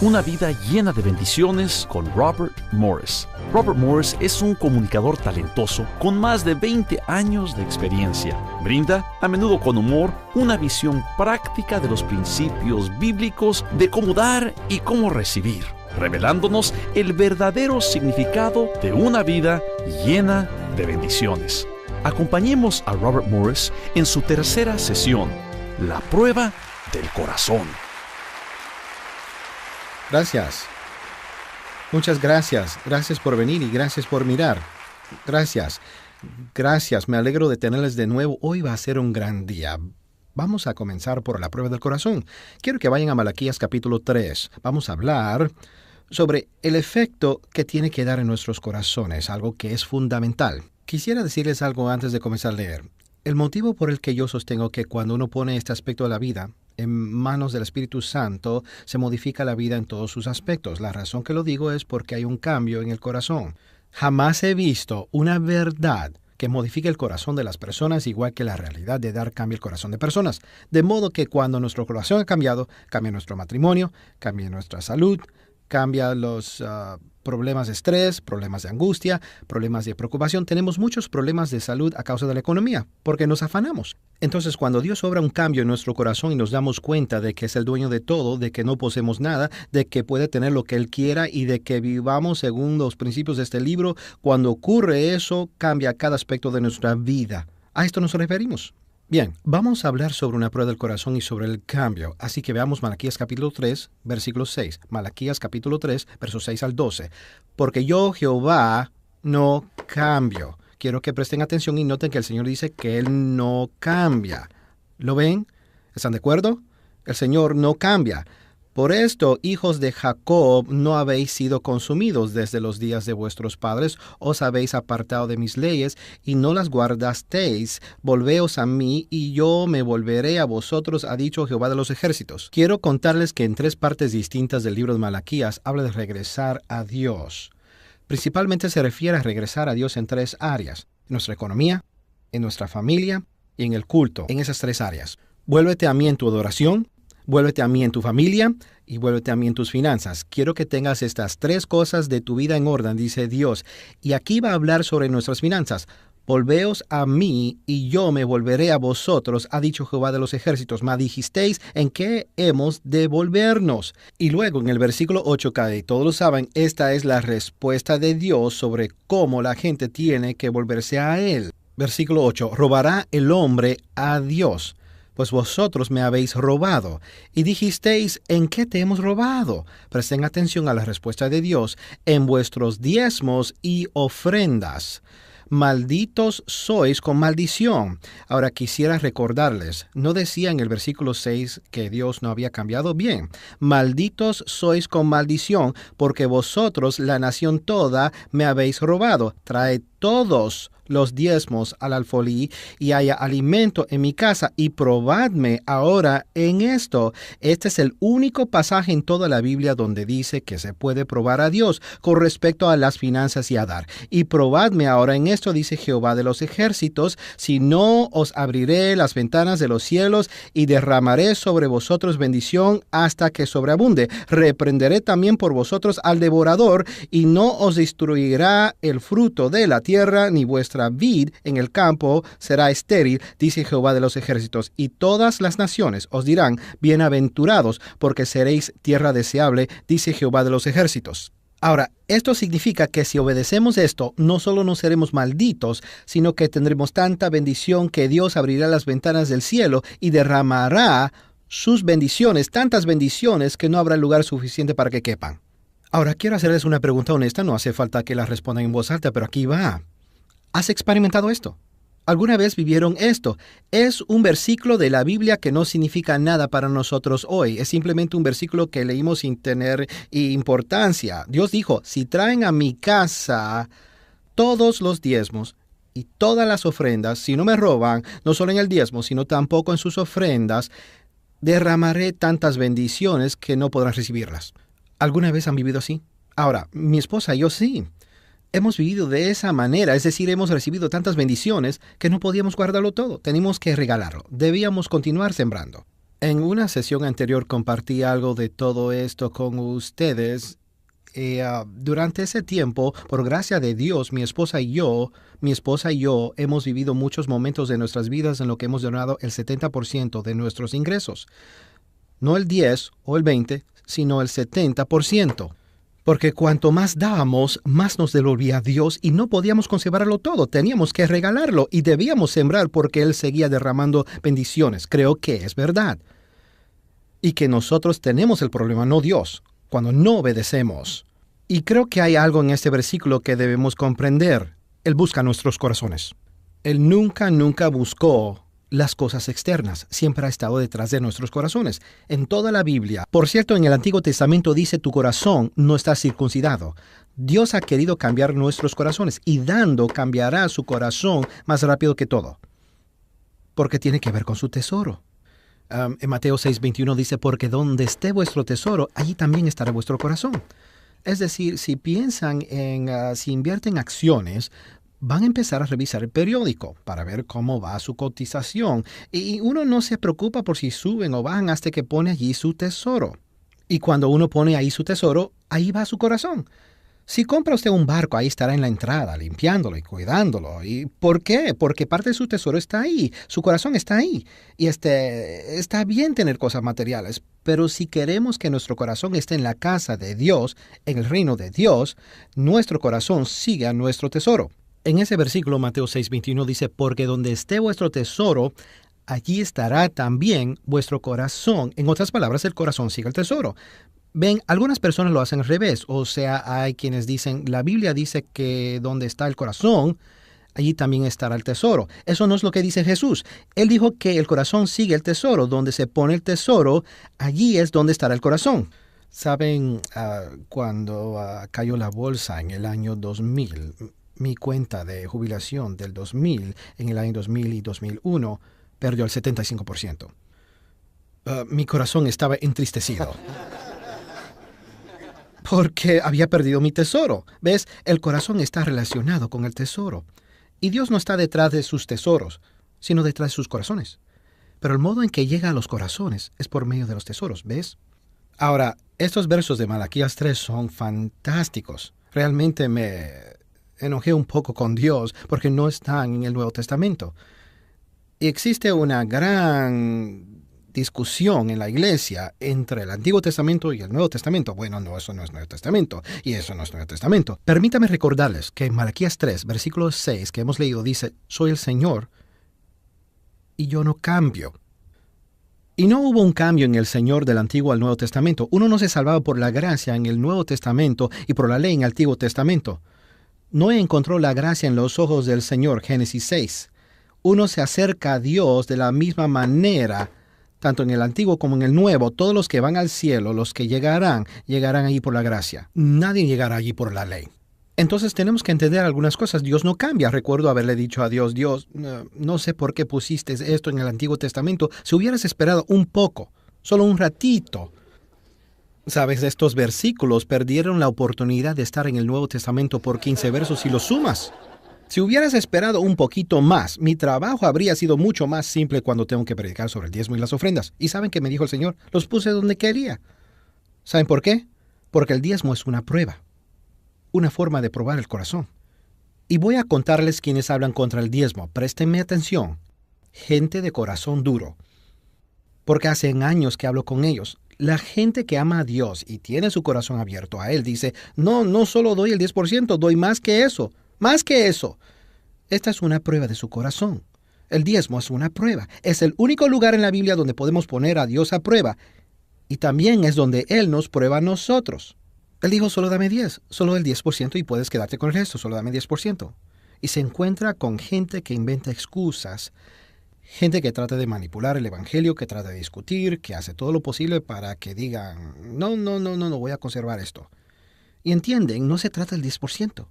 Una vida llena de bendiciones con Robert Morris. Robert Morris es un comunicador talentoso con más de 20 años de experiencia. Brinda, a menudo con humor, una visión práctica de los principios bíblicos de cómo dar y cómo recibir, revelándonos el verdadero significado de una vida llena de bendiciones. Acompañemos a Robert Morris en su tercera sesión, La prueba del corazón. Gracias. Muchas gracias. Gracias por venir y gracias por mirar. Gracias. Gracias. Me alegro de tenerles de nuevo. Hoy va a ser un gran día. Vamos a comenzar por la prueba del corazón. Quiero que vayan a Malaquías capítulo 3. Vamos a hablar sobre el efecto que tiene que dar en nuestros corazones, algo que es fundamental. Quisiera decirles algo antes de comenzar a leer. El motivo por el que yo sostengo que cuando uno pone este aspecto de la vida en manos del Espíritu Santo, se modifica la vida en todos sus aspectos. La razón que lo digo es porque hay un cambio en el corazón. Jamás he visto una verdad que modifique el corazón de las personas igual que la realidad de dar cambia el corazón de personas. De modo que cuando nuestro corazón ha cambiado, cambia nuestro matrimonio, cambia nuestra salud, cambia los problemas de estrés, problemas de angustia, problemas de preocupación. Tenemos muchos problemas de salud a causa de la economía, porque nos afanamos. Entonces, cuando Dios obra un cambio en nuestro corazón y nos damos cuenta de que es el dueño de todo, de que no poseemos nada, de que puede tener lo que Él quiera y de que vivamos según los principios de este libro, cuando ocurre eso, cambia cada aspecto de nuestra vida. A esto nos referimos. Bien, vamos a hablar sobre una prueba del corazón y sobre el cambio. Así que veamos Malaquías capítulo 3, versículo 6. Malaquías capítulo 3, versos 6 al 12. Porque yo, Jehová, no cambio. Quiero que presten atención y noten que el Señor dice que Él no cambia. ¿Lo ven? ¿Están de acuerdo? El Señor no cambia. Por esto, hijos de Jacob, no habéis sido consumidos desde los días de vuestros padres, os habéis apartado de mis leyes, y no las guardasteis. Volveos a mí, y yo me volveré a vosotros, ha dicho Jehová de los ejércitos. Quiero contarles que en 3 partes distintas del libro de Malaquías habla de regresar a Dios. Principalmente se refiere a regresar a Dios en 3 áreas: en nuestra economía, en nuestra familia y en el culto, en esas 3 áreas. Vuélvete a mí en tu adoración, vuélvete a mí en tu familia y vuélvete a mí en tus finanzas. Quiero que tengas estas 3 cosas de tu vida en orden, dice Dios. Y aquí va a hablar sobre nuestras finanzas. Volveos a mí y yo me volveré a vosotros, ha dicho Jehová de los ejércitos. Me dijisteis en qué hemos de volvernos. Y luego en el versículo 8, que todos lo saben, esta es la respuesta de Dios sobre cómo la gente tiene que volverse a Él. Versículo 8, robará el hombre a Dios. Pues vosotros me habéis robado. Y dijisteis, ¿en qué te hemos robado? Presten atención a la respuesta de Dios: en vuestros diezmos y ofrendas. Malditos sois con maldición. Ahora quisiera recordarles, ¿no decía en el versículo 6 que Dios no había cambiado? Bien, malditos sois con maldición, porque vosotros, la nación toda, me habéis robado. Traed todos los diezmos al alfolí y haya alimento en mi casa, y probadme ahora en esto. Este es el único pasaje en toda la Biblia donde dice que se puede probar a Dios con respecto a las finanzas y a dar. Y probadme ahora en esto, dice Jehová de los ejércitos, si no os abriré las ventanas de los cielos y derramaré sobre vosotros bendición hasta que sobreabunde. Reprenderé también por vosotros al devorador, y no os destruirá el fruto de la tierra, ni vuestra vid en el campo será estéril, dice Jehová de los ejércitos. Y todas las naciones os dirán, bienaventurados, porque seréis tierra deseable, dice Jehová de los ejércitos. Ahora, esto significa que si obedecemos esto, no solo no seremos malditos, sino que tendremos tanta bendición que Dios abrirá las ventanas del cielo y derramará sus bendiciones, tantas bendiciones que no habrá lugar suficiente para que quepan. Ahora, quiero hacerles una pregunta honesta, no hace falta que la respondan en voz alta, pero aquí va. ¿Has experimentado esto? ¿Alguna vez vivieron esto? Es un versículo de la Biblia que no significa nada para nosotros hoy. Es simplemente un versículo que leímos sin tener importancia. Dios dijo, si traen a mi casa todos los diezmos y todas las ofrendas, si no me roban, no solo en el diezmo, sino tampoco en sus ofrendas, derramaré tantas bendiciones que no podrán recibirlas. ¿Alguna vez han vivido así? Ahora, mi esposa y yo sí. Hemos vivido de esa manera, es decir, hemos recibido tantas bendiciones que no podíamos guardarlo todo. Teníamos que regalarlo. Debíamos continuar sembrando. En una sesión anterior compartí algo de todo esto con ustedes. Durante ese tiempo, por gracia de Dios, mi esposa y yo hemos vivido muchos momentos de nuestras vidas en lo que hemos donado el 70% de nuestros ingresos. No el 10 o el 20, sino el 70%. Porque cuanto más dábamos, más nos devolvía Dios y no podíamos conservarlo todo. Teníamos que regalarlo y debíamos sembrar porque Él seguía derramando bendiciones. Creo que es verdad. Y que nosotros tenemos el problema, no Dios, cuando no obedecemos. Y creo que hay algo en este versículo que debemos comprender. Él busca nuestros corazones. Él nunca buscó las cosas externas, siempre ha estado detrás de nuestros corazones. En toda la Biblia, por cierto, en el Antiguo Testamento dice tu corazón no está circuncidado. Dios ha querido cambiar nuestros corazones y dando cambiará su corazón más rápido que todo. Porque tiene que ver con su tesoro. En Mateo 6:21 dice, porque donde esté vuestro tesoro, allí también estará vuestro corazón. Es decir, si piensan si invierten acciones, van a empezar a revisar el periódico para ver cómo va su cotización. Y uno no se preocupa por si suben o bajan hasta que pone allí su tesoro. Y cuando uno pone ahí su tesoro, ahí va su corazón. Si compra usted un barco, ahí estará en la entrada, limpiándolo y cuidándolo. ¿Y por qué? Porque parte de su tesoro está ahí, su corazón está ahí. Y está bien tener cosas materiales, pero si queremos que nuestro corazón esté en la casa de Dios, en el reino de Dios, nuestro corazón sigue a nuestro tesoro. En ese versículo, Mateo 6:21 dice, porque donde esté vuestro tesoro, allí estará también vuestro corazón. En otras palabras, el corazón sigue el tesoro. Ven, algunas personas lo hacen al revés. O sea, hay quienes dicen, la Biblia dice que donde está el corazón, allí también estará el tesoro. Eso no es lo que dice Jesús. Él dijo que el corazón sigue el tesoro. Donde se pone el tesoro, allí es donde estará el corazón. ¿Saben? Cuando cayó la bolsa en el año 2000... mi cuenta de jubilación del 2000, en el año 2000 y 2001, perdió el 75%. Mi corazón estaba entristecido. Porque había perdido mi tesoro. ¿Ves? El corazón está relacionado con el tesoro. Y Dios no está detrás de sus tesoros, sino detrás de sus corazones. Pero el modo en que llega a los corazones es por medio de los tesoros, ¿ves? Ahora, estos versos de Malaquías 3 son fantásticos. Realmente me enojé un poco con Dios porque no están en el Nuevo Testamento. Y existe una gran discusión en la iglesia entre el Antiguo Testamento y el Nuevo Testamento. Bueno, no, eso no es Nuevo Testamento y eso no es Nuevo Testamento. Permítame recordarles que en Malaquías 3, versículo 6 que hemos leído dice, soy el Señor y yo no cambio. Y no hubo un cambio en el Señor del Antiguo al Nuevo Testamento. Uno no se salvaba por la gracia en el Nuevo Testamento y por la ley en el Antiguo Testamento. Noé encontró la gracia en los ojos del Señor, Génesis 6. Uno se acerca a Dios de la misma manera, tanto en el Antiguo como en el Nuevo. Todos los que van al cielo, los que llegarán allí por la gracia. Nadie llegará allí por la ley. Entonces tenemos que entender algunas cosas. Dios no cambia. Recuerdo haberle dicho a Dios, no sé por qué pusiste esto en el Antiguo Testamento. Si hubieras esperado un poco, solo un ratito. Sabes, estos versículos perdieron la oportunidad de estar en el Nuevo Testamento por 15 versos si los sumas. Si hubieras esperado un poquito más, mi trabajo habría sido mucho más simple cuando tengo que predicar sobre el diezmo y las ofrendas. ¿Y saben qué me dijo el Señor? Los puse donde quería. ¿Saben por qué? Porque el diezmo es una prueba, una forma de probar el corazón. Y voy a contarles quienes hablan contra el diezmo. Préstenme atención. Gente de corazón duro. Porque hace años que hablo con ellos. La gente que ama a Dios y tiene su corazón abierto a Él dice, no solo doy el 10%, doy más que eso. Más que eso. Esta es una prueba de su corazón. El diezmo es una prueba. Es el único lugar en la Biblia donde podemos poner a Dios a prueba. Y también es donde Él nos prueba a nosotros. Él dijo, solo dame 10, solo el 10% y puedes quedarte con el resto, solo dame 10%. Y se encuentra con gente que inventa excusas. Gente que trata de manipular el evangelio, que trata de discutir, que hace todo lo posible para que digan, no voy a conservar esto. Y entienden, no se trata del 10%.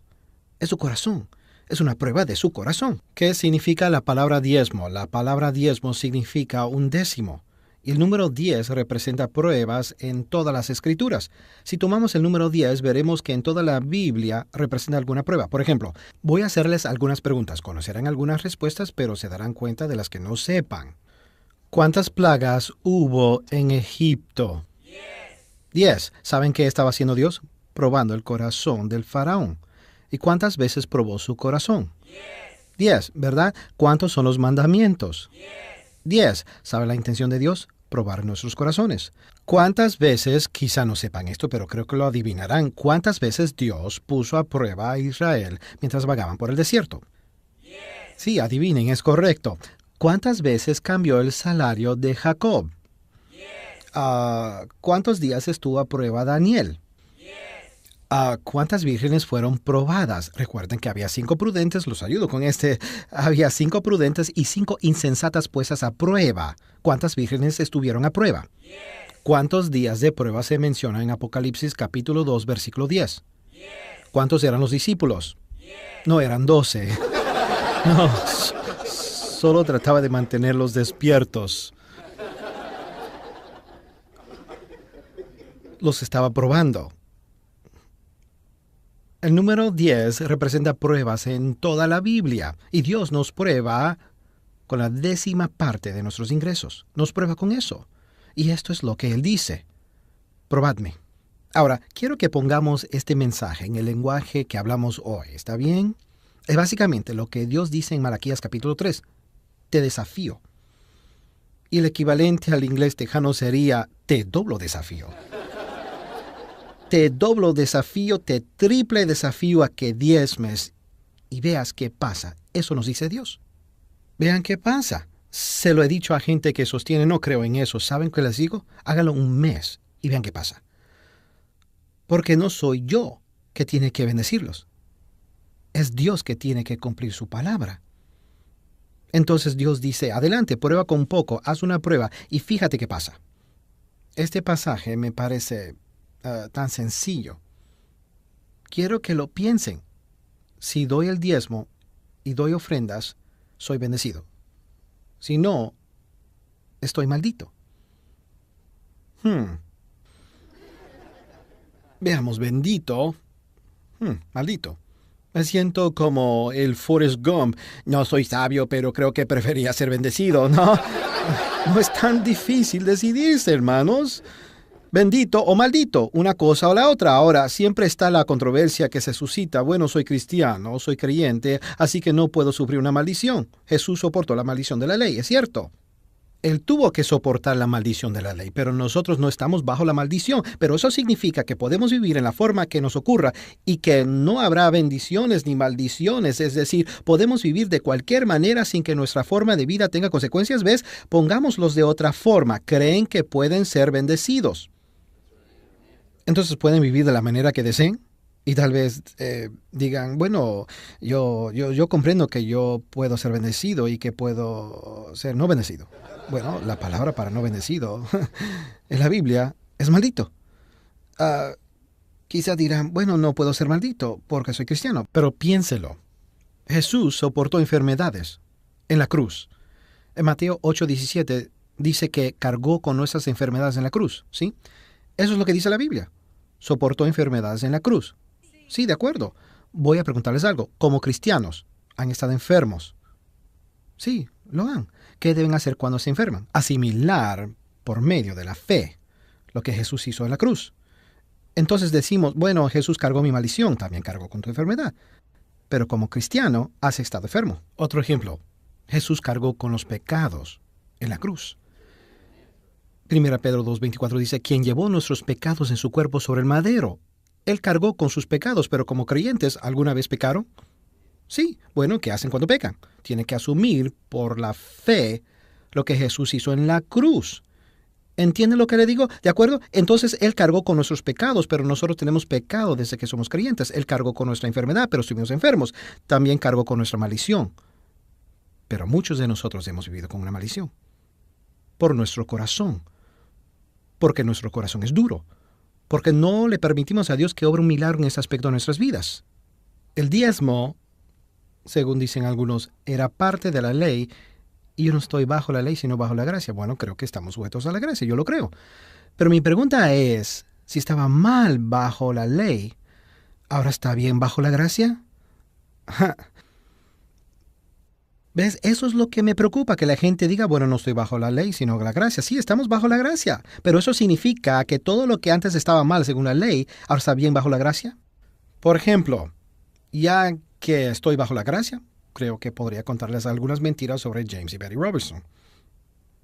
Es su corazón. Es una prueba de su corazón. ¿Qué significa la palabra diezmo? La palabra diezmo significa un décimo. Y el número 10 representa pruebas en todas las escrituras. Si tomamos el número 10, veremos que en toda la Biblia representa alguna prueba. Por ejemplo, voy a hacerles algunas preguntas. Conocerán algunas respuestas, pero se darán cuenta de las que no sepan. ¿Cuántas plagas hubo en Egipto? 10. ¿Saben qué estaba haciendo Dios? Probando el corazón del faraón. ¿Y cuántas veces probó su corazón? 10, ¿verdad? ¿Cuántos son los mandamientos? 10. ¿Sabe la intención de Dios? Probar nuestros corazones. ¿Cuántas veces, quizá no sepan esto, pero creo que lo adivinarán, cuántas veces Dios puso a prueba a Israel mientras vagaban por el desierto? Sí, adivinen, es correcto. ¿Cuántas veces cambió el salario de Jacob? ¿Cuántos días estuvo a prueba Daniel? ¿Cuántas vírgenes fueron probadas? Recuerden que había 5 prudentes, los ayudo con este. Había 5 prudentes y 5 insensatas puestas a prueba. ¿Cuántas vírgenes estuvieron a prueba? ¿Cuántos días de prueba se menciona en Apocalipsis capítulo 2, versículo 10? ¿Cuántos eran los discípulos? No, eran 12. No, solo trataba de mantenerlos despiertos. Los estaba probando. El número 10 representa pruebas en toda la Biblia, y Dios nos prueba con la 10ª parte de nuestros ingresos. Nos prueba con eso. Y esto es lo que Él dice. Probadme. Ahora, quiero que pongamos este mensaje en el lenguaje que hablamos hoy. ¿Está bien? Es básicamente lo que Dios dice en Malaquías capítulo 3. Te desafío. Y el equivalente al inglés tejano sería te doblo desafío. Te doblo desafío, te triple desafío a que diezmes y veas qué pasa. Eso nos dice Dios. Vean qué pasa. Se lo he dicho a gente que sostiene, no creo en eso. ¿Saben qué les digo? Háganlo un mes y vean qué pasa. Porque no soy yo que tiene que bendecirlos. Es Dios que tiene que cumplir su palabra. Entonces Dios dice, adelante, prueba con poco, haz una prueba y fíjate qué pasa. Este pasaje me parece tan sencillo. Quiero que lo piensen. Si doy el diezmo y doy ofrendas, soy bendecido. Si no, estoy maldito. Veamos, bendito. Maldito. Me siento como el Forrest Gump. No soy sabio, pero creo que prefería ser bendecido, ¿no? No es tan difícil decidirse, hermanos. Bendito o maldito, una cosa o la otra. Ahora, siempre está la controversia que se suscita. Bueno, soy cristiano, soy creyente, así que no puedo sufrir una maldición. Jesús soportó la maldición de la ley, ¿es cierto? Él tuvo que soportar la maldición de la ley, pero nosotros no estamos bajo la maldición. Pero eso significa que podemos vivir en la forma que nos ocurra y que no habrá bendiciones ni maldiciones. Es decir, podemos vivir de cualquier manera sin que nuestra forma de vida tenga consecuencias. ¿Ves? Pongámoslos de otra forma. Creen que pueden ser bendecidos. Entonces pueden vivir de la manera que deseen y tal vez digan, bueno, yo comprendo que yo puedo ser bendecido y que puedo ser no bendecido. Bueno, la palabra para no bendecido en la Biblia es maldito. Quizá dirán, bueno, no puedo ser maldito porque soy cristiano, pero piénselo. Jesús soportó enfermedades en la cruz. En Mateo 8:17 dice que cargó con nuestras enfermedades en la cruz, ¿sí? Eso es lo que dice la Biblia. Soportó enfermedades en la cruz. Sí, de acuerdo. Voy a preguntarles algo. Como cristianos, ¿han estado enfermos? Sí, lo han. ¿Qué deben hacer cuando se enferman? Asimilar por medio de la fe lo que Jesús hizo en la cruz. Entonces decimos, bueno, Jesús cargó mi maldición, también cargó con tu enfermedad. Pero como cristiano, has estado enfermo. Otro ejemplo. Jesús cargó con los pecados en la cruz. 1 Pedro 2:24 dice, quien llevó nuestros pecados en su cuerpo sobre el madero. Él cargó con sus pecados, pero como creyentes, ¿alguna vez pecaron? Sí. Bueno, ¿qué hacen cuando pecan? Tienen que asumir por la fe lo que Jesús hizo en la cruz. ¿Entienden lo que le digo? ¿De acuerdo? Entonces, Él cargó con nuestros pecados, pero nosotros tenemos pecado desde que somos creyentes. Él cargó con nuestra enfermedad, pero estuvimos enfermos. También cargó con nuestra maldición. Pero muchos de nosotros hemos vivido con una maldición. Por nuestro corazón. Porque nuestro corazón es duro. Porque no le permitimos a Dios que obre un milagro en ese aspecto de nuestras vidas. El diezmo, según dicen algunos, era parte de la ley. Y yo no estoy bajo la ley, sino bajo la gracia. Bueno, creo que estamos sujetos a la gracia, yo lo creo. Pero mi pregunta es, si estaba mal bajo la ley, ¿ahora está bien bajo la gracia? ¿Ves? Eso es lo que me preocupa, que la gente diga, bueno, no estoy bajo la ley, sino la gracia. Sí, estamos bajo la gracia, pero eso significa que todo lo que antes estaba mal según la ley, ahora está bien bajo la gracia. Por ejemplo, ya que estoy bajo la gracia, creo que podría contarles algunas mentiras sobre James y Betty Robertson.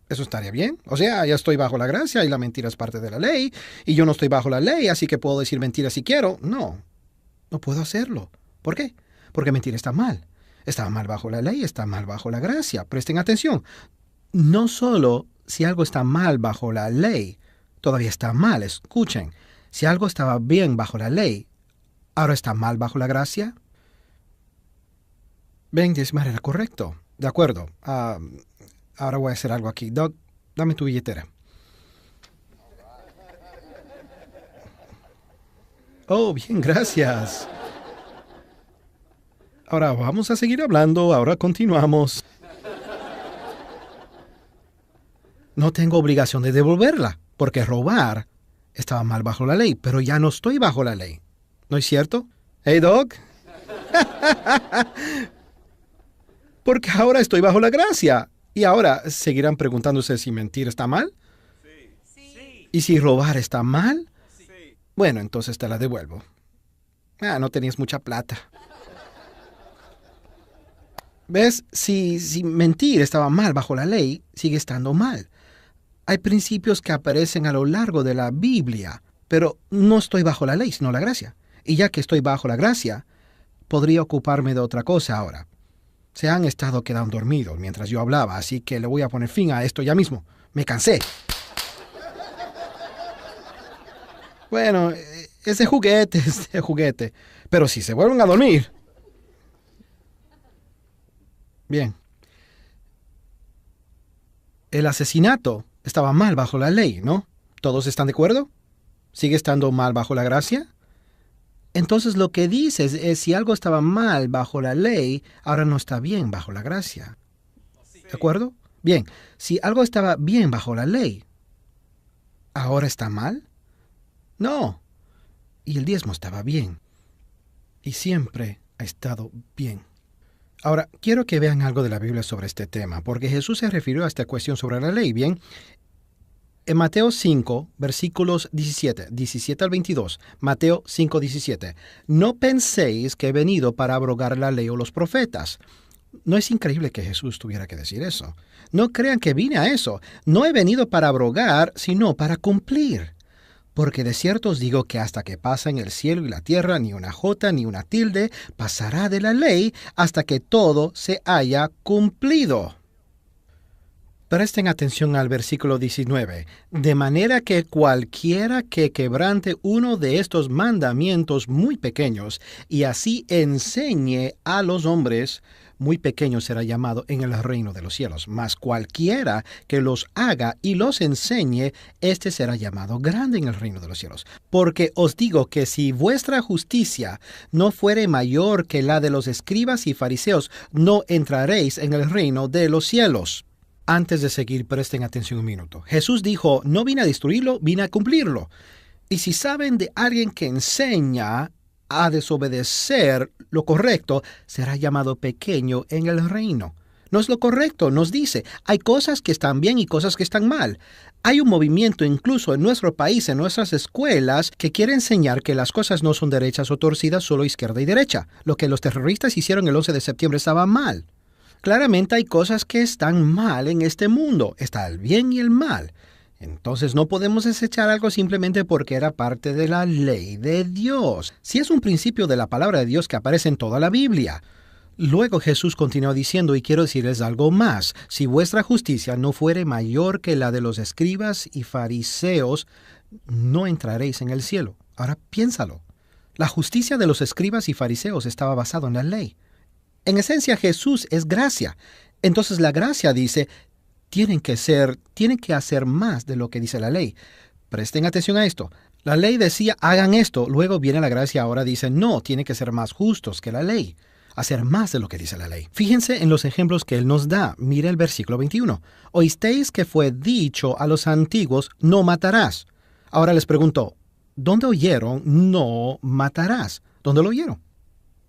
¿Eso estaría bien? O sea, ya estoy bajo la gracia y la mentira es parte de la ley, y yo no estoy bajo la ley, así que puedo decir mentiras si quiero. No, no puedo hacerlo. ¿Por qué? Porque mentir está mal. Está mal bajo la ley, está mal bajo la gracia. Presten atención. No solo si algo está mal bajo la ley, todavía está mal. Escuchen, si algo estaba bien bajo la ley, ¿ahora está mal bajo la gracia? Ven, Desmar, era correcto. De acuerdo. Ahora voy a hacer algo aquí. Doug, dame tu billetera. Oh, bien, gracias. Ahora vamos a seguir hablando. Ahora continuamos. No tengo obligación de devolverla, porque robar estaba mal bajo la ley, pero ya no estoy bajo la ley. ¿No es cierto? Hey, Doc. Porque ahora estoy bajo la gracia. Y ahora, ¿seguirán preguntándose si mentir está mal? Sí. ¿Y si robar está mal? Sí. Bueno, entonces te la devuelvo. No tenías mucha plata. ¿Ves? Si mentir estaba mal bajo la ley, sigue estando mal. Hay principios que aparecen a lo largo de la Biblia, pero no estoy bajo la ley, sino la gracia. Y ya que estoy bajo la gracia, podría ocuparme de otra cosa ahora. Se han estado quedando dormidos mientras yo hablaba, así que le voy a poner fin a esto ya mismo. Me cansé. Bueno, es de juguete. Pero si se vuelven a dormir. Bien. El asesinato estaba mal bajo la ley, ¿no? ¿Todos están de acuerdo? ¿Sigue estando mal bajo la gracia? Entonces lo que dices es si algo estaba mal bajo la ley, ahora no está bien bajo la gracia. ¿De acuerdo? Bien, si algo estaba bien bajo la ley, ¿ahora está mal? No. Y el diezmo estaba bien. Y siempre ha estado bien. Ahora, quiero que vean algo de la Biblia sobre este tema, porque Jesús se refirió a esta cuestión sobre la ley, ¿bien? En Mateo 5, versículos 17 al 22, Mateo 5, 17. No penséis que he venido para abrogar la ley o los profetas. ¿No es increíble que Jesús tuviera que decir eso? No crean que vine a eso. No he venido para abrogar, sino para cumplir. Porque de cierto os digo que hasta que pasen el cielo y la tierra, ni una jota ni una tilde pasará de la ley hasta que todo se haya cumplido. Presten atención al versículo 19. De manera que cualquiera que quebrante uno de estos mandamientos muy pequeños y así enseñe a los hombres, muy pequeño será llamado en el reino de los cielos. Mas cualquiera que los haga y los enseñe, éste será llamado grande en el reino de los cielos. Porque os digo que si vuestra justicia no fuere mayor que la de los escribas y fariseos, no entraréis en el reino de los cielos. Antes de seguir, presten atención un minuto. Jesús dijo, no vine a destruirlo, vine a cumplirlo. Y si saben de alguien que enseña a desobedecer lo correcto, será llamado pequeño en el reino. No es lo correcto, nos dice. Hay cosas que están bien y cosas que están mal. Hay un movimiento incluso en nuestro país, en nuestras escuelas, que quiere enseñar que las cosas no son derechas o torcidas, solo izquierda y derecha. Lo que los terroristas hicieron el 11 de septiembre estaba mal. Claramente hay cosas que están mal en este mundo. Está el bien y el mal. Entonces no podemos desechar algo simplemente porque era parte de la ley de Dios. Si es un principio de la palabra de Dios que aparece en toda la Biblia. Luego Jesús continuó diciendo, y quiero decirles algo más. Si vuestra justicia no fuere mayor que la de los escribas y fariseos, no entraréis en el cielo. Ahora piénsalo. La justicia de los escribas y fariseos estaba basada en la ley. En esencia, Jesús es gracia. Entonces la gracia dice, tienen que hacer más de lo que dice la ley. Presten atención a esto. La ley decía, hagan esto. Luego viene la gracia, ahora dice, no, tienen que ser más justos que la ley. Hacer más de lo que dice la ley. Fíjense en los ejemplos que él nos da. Mire el versículo 21. Oísteis que fue dicho a los antiguos, no matarás. Ahora les pregunto, ¿dónde oyeron no matarás? ¿Dónde lo oyeron?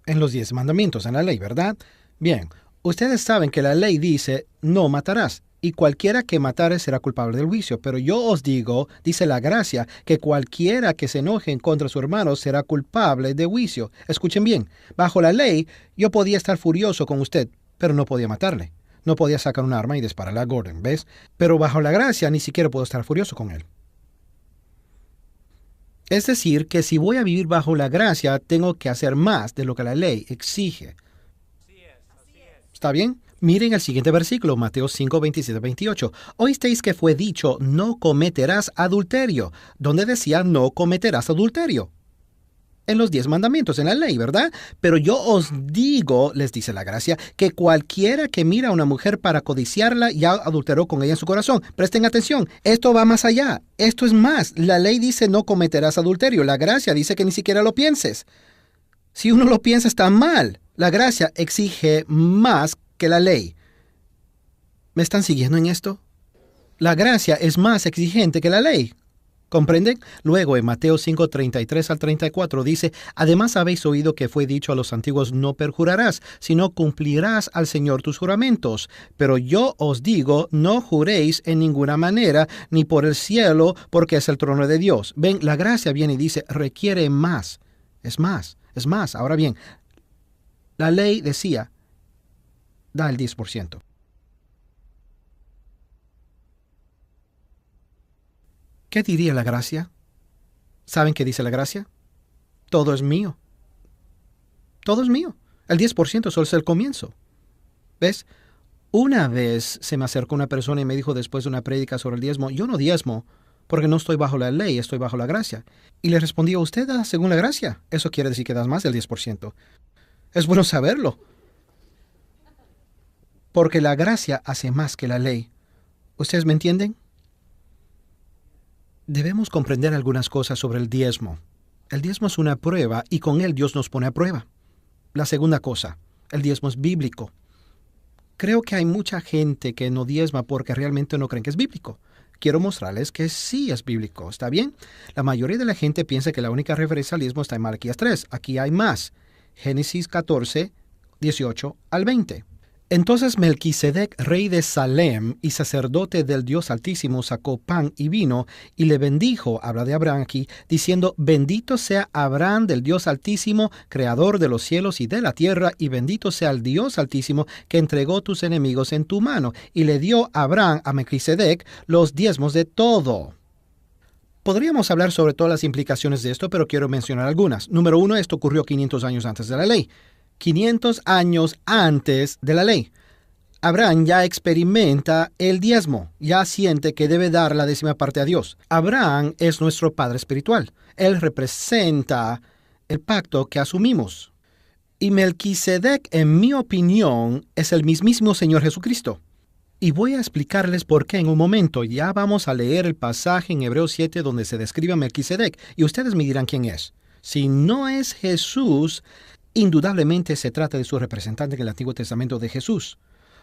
En los 10 mandamientos, en la ley, ¿verdad? Bien, Ustedes saben que la ley dice, no matarás, y cualquiera que matare será culpable del juicio. Pero yo os digo, dice la gracia, que cualquiera que se enoje contra su hermano será culpable de juicio. Escuchen bien, bajo la ley, yo podía estar furioso con usted, pero no podía matarle. No podía sacar un arma y dispararle a Gordon, ¿ves? Pero bajo la gracia ni siquiera puedo estar furioso con él. Es decir, que si voy a vivir bajo la gracia, tengo que hacer más de lo que la ley exige. ¿Está bien? Miren el siguiente versículo, Mateo 5, 27, 28. Oísteis que fue dicho, no cometerás adulterio, donde decía, no cometerás adulterio. En los 10 mandamientos, en la ley, ¿verdad? Pero yo os digo, les dice la gracia, que cualquiera que mira a una mujer para codiciarla ya adulteró con ella en su corazón. Presten atención, esto va más allá. Esto es más. La ley dice no cometerás adulterio. La gracia dice que ni siquiera lo pienses. Si uno lo piensa está mal. La gracia exige más que la ley. ¿Me están siguiendo en esto? La gracia es más exigente que la ley. ¿Comprenden? Luego en Mateo 5, 33 al 34 dice, además habéis oído que fue dicho a los antiguos, no perjurarás, sino cumplirás al Señor tus juramentos. Pero yo os digo, no juréis en ninguna manera, ni por el cielo, porque es el trono de Dios. Ven, la gracia viene y dice, requiere más. Es más, es más. Ahora bien, la ley decía, da el 10%. ¿Qué diría la gracia? ¿Saben qué dice la gracia? Todo es mío. Todo es mío. El 10% solo es el comienzo. ¿Ves? Una vez se me acercó una persona y me dijo después de una prédica sobre el diezmo, yo no diezmo, porque no estoy bajo la ley, estoy bajo la gracia. Y le respondí, usted da según la gracia. Eso quiere decir que das más del 10%. Es bueno saberlo. Porque la gracia hace más que la ley. ¿Ustedes me entienden? Debemos comprender algunas cosas sobre el diezmo. El diezmo es una prueba y con él Dios nos pone a prueba. La segunda cosa, el diezmo es bíblico. Creo que hay mucha gente que no diezma porque realmente no creen que es bíblico. Quiero mostrarles que sí es bíblico, ¿está bien? La mayoría de la gente piensa que la única referencia al diezmo está en Malaquías 3. Aquí hay más. Génesis 14, 18 al 20. Entonces Melquisedec, rey de Salem y sacerdote del Dios Altísimo, sacó pan y vino y le bendijo, habla de Abraham aquí, diciendo, bendito sea Abraham del Dios Altísimo, creador de los cielos y de la tierra, y bendito sea el Dios Altísimo que entregó tus enemigos en tu mano. Y le dio Abraham a Melquisedec los diezmos de todo. Podríamos hablar sobre todas las implicaciones de esto, pero quiero mencionar algunas. Número 1, esto ocurrió 500 años antes de la ley. 500 años antes de la ley. Abraham ya experimenta el diezmo, ya siente que debe dar la 10ª parte a Dios. Abraham es nuestro padre espiritual. Él representa el pacto que asumimos. Y Melquisedec, en mi opinión, es el mismísimo Señor Jesucristo. Y voy a explicarles por qué en un momento. Ya vamos a leer el pasaje en Hebreos 7 donde se describe a Melquisedec, y ustedes me dirán quién es. Si no es Jesús, indudablemente se trata de su representante en el Antiguo Testamento de Jesús,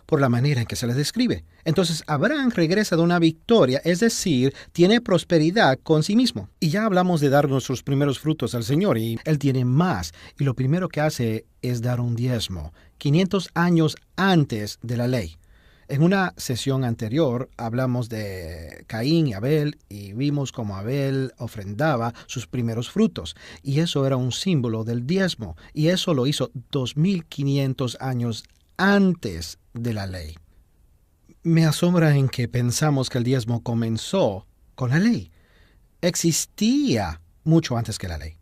por la manera en que se le describe. Entonces, Abraham regresa de una victoria, es decir, tiene prosperidad con sí mismo. Y ya hablamos de dar nuestros primeros frutos al Señor, y Él tiene más. Y lo primero que hace es dar un diezmo, 500 años antes de la ley. En una sesión anterior hablamos de Caín y Abel y vimos cómo Abel ofrendaba sus primeros frutos. Y eso era un símbolo del diezmo. Y eso lo hizo 2500 años antes de la ley. Me asombra en que pensamos que el diezmo comenzó con la ley. Existía mucho antes que la ley.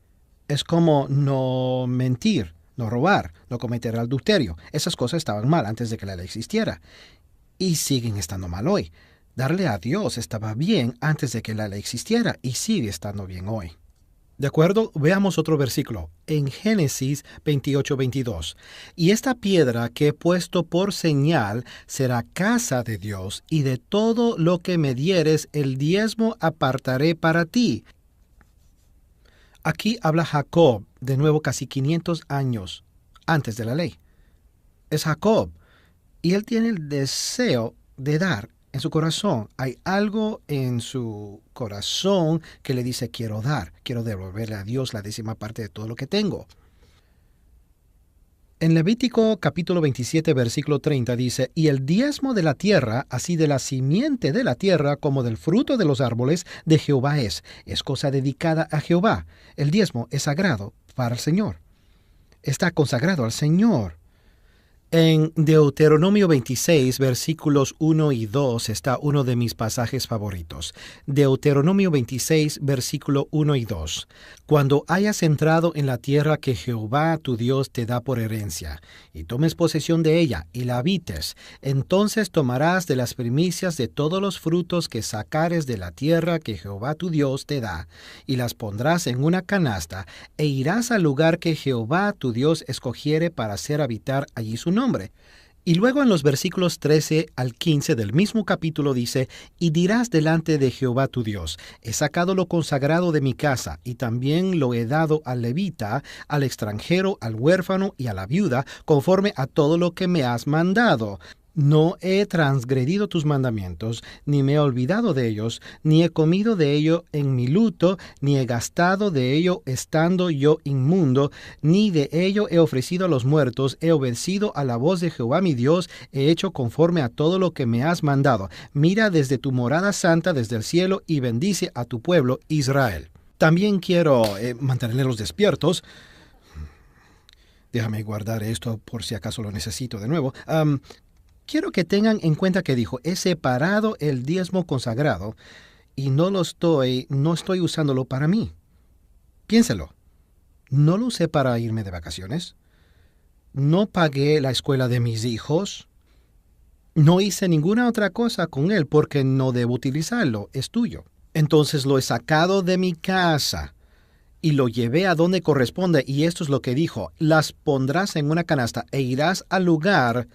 Es como no mentir, no robar, no cometer adulterio. Esas cosas estaban mal antes de que la ley existiera. Y siguen estando mal hoy. Darle a Dios estaba bien antes de que la ley existiera y sigue estando bien hoy. ¿De acuerdo? Veamos otro versículo. En Génesis 28, 22. Y esta piedra que he puesto por señal será casa de Dios, y de todo lo que me dieres el diezmo apartaré para ti. Aquí habla Jacob, de nuevo casi 500 años antes de la ley. Es Jacob. Y él tiene el deseo de dar en su corazón. Hay algo en su corazón que le dice, quiero dar, quiero devolverle a Dios la 10ª parte de todo lo que tengo. En Levítico capítulo 27, versículo 30 dice, «Y el diezmo de la tierra, así de la simiente de la tierra como del fruto de los árboles, de Jehová es cosa dedicada a Jehová. El diezmo es sagrado para el Señor». Está consagrado al Señor. En Deuteronomio 26, versículos 1 y 2 está uno de mis pasajes favoritos. Deuteronomio 26, versículo 1 y 2. Cuando hayas entrado en la tierra que Jehová tu Dios te da por herencia, y tomes posesión de ella, y la habites, entonces tomarás de las primicias de todos los frutos que sacares de la tierra que Jehová tu Dios te da, y las pondrás en una canasta, e irás al lugar que Jehová tu Dios escogiere para hacer habitar allí su nombre. Y luego en los versículos 13 al 15 del mismo capítulo dice, «Y dirás delante de Jehová tu Dios, he sacado lo consagrado de mi casa, y también lo he dado al levita, al extranjero, al huérfano y a la viuda, conforme a todo lo que me has mandado. No he transgredido tus mandamientos, ni me he olvidado de ellos, ni he comido de ello en mi luto, ni he gastado de ello estando yo inmundo, ni de ello he ofrecido a los muertos, he obedecido a la voz de Jehová mi Dios, he hecho conforme a todo lo que me has mandado. Mira desde tu morada santa, desde el cielo, y bendice a tu pueblo Israel». También quiero mantenerlos despiertos. Déjame guardar esto por si acaso lo necesito de nuevo. Quiero que tengan en cuenta que dijo, he separado el diezmo consagrado y no estoy usándolo para mí. Piénselo. No lo usé para irme de vacaciones. No pagué la escuela de mis hijos. No hice ninguna otra cosa con él porque no debo utilizarlo. Es tuyo. Entonces lo he sacado de mi casa y lo llevé a donde corresponde. Y esto es lo que dijo. Las pondrás en una canasta e irás al lugar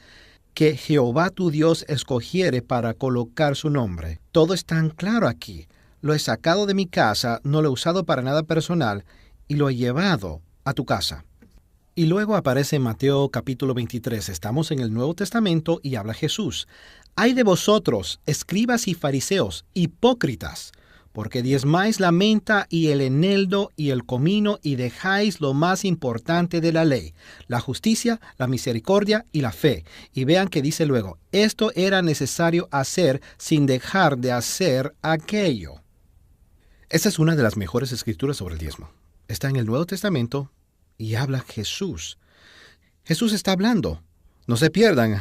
que Jehová tu Dios escogiere para colocar su nombre. Todo es tan claro aquí. Lo he sacado de mi casa, no lo he usado para nada personal, y lo he llevado a tu casa. Y luego aparece Mateo capítulo 23. Estamos en el Nuevo Testamento y habla Jesús. «Ay de vosotros, escribas y fariseos, hipócritas, porque diezmáis la menta y el eneldo y el comino y dejáis lo más importante de la ley, la justicia, la misericordia y la fe». Y vean que dice luego, esto era necesario hacer sin dejar de hacer aquello. Esta es una de las mejores escrituras sobre el diezmo. Está en el Nuevo Testamento y habla Jesús. Jesús está hablando. No se pierdan.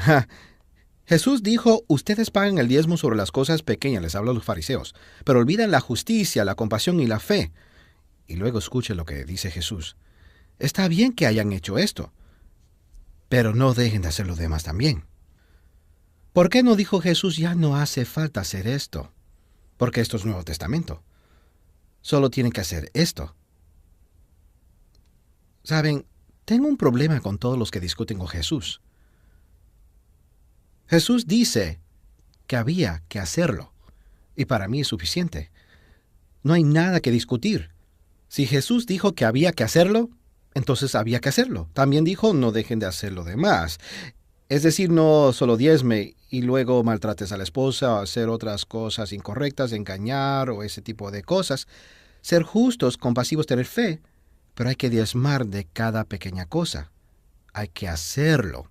Jesús dijo, ustedes pagan el diezmo sobre las cosas pequeñas, les habla a los fariseos, pero olvidan la justicia, la compasión y la fe. Y luego escuche lo que dice Jesús. Está bien que hayan hecho esto, pero no dejen de hacer lo demás también. ¿Por qué no dijo Jesús, ya no hace falta hacer esto? Porque esto es Nuevo Testamento. Solo tienen que hacer esto. Saben, tengo un problema con todos los que discuten con Jesús. Jesús dice que había que hacerlo, y para mí es suficiente. No hay nada que discutir. Si Jesús dijo que había que hacerlo, entonces había que hacerlo. También dijo, no dejen de hacer lo demás. Es decir, no solo diezme y luego maltrates a la esposa o hacer otras cosas incorrectas, engañar o ese tipo de cosas. Ser justos, compasivos, tener fe, pero hay que diezmar de cada pequeña cosa. Hay que hacerlo.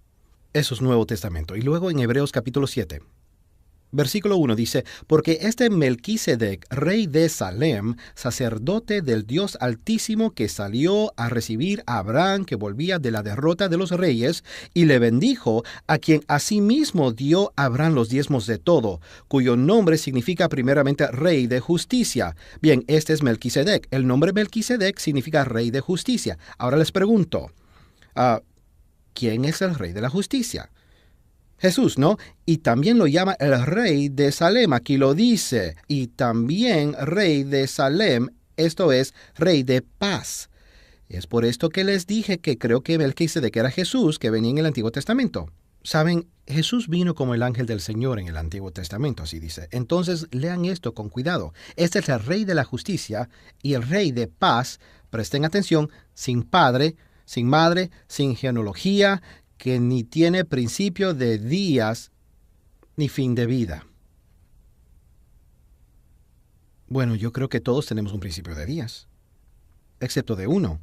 Eso es Nuevo Testamento. Y luego en Hebreos capítulo 7, versículo 1 dice, porque este Melquisedec, rey de Salem, sacerdote del Dios Altísimo, que salió a recibir a Abraham, que volvía de la derrota de los reyes, y le bendijo, a quien asimismo dio a Abraham los diezmos de todo, cuyo nombre significa primeramente rey de justicia. Bien, este es Melquisedec. El nombre Melquisedec significa rey de justicia. Ahora les pregunto, ¿quién es el rey de la justicia? Jesús, ¿no? Y también lo llama el rey de Salem. Aquí lo dice. Y también rey de Salem, esto es, rey de paz. Es por esto que les dije que creo que Melquisedec era Jesús, que venía en el Antiguo Testamento. Saben, Jesús vino como el ángel del Señor en el Antiguo Testamento, así dice. Entonces, lean esto con cuidado. Este es el rey de la justicia y el rey de paz. Presten atención, sin padre, sin madre, sin genealogía, que ni tiene principio de días ni fin de vida. Bueno, yo creo que todos tenemos un principio de días, excepto de uno.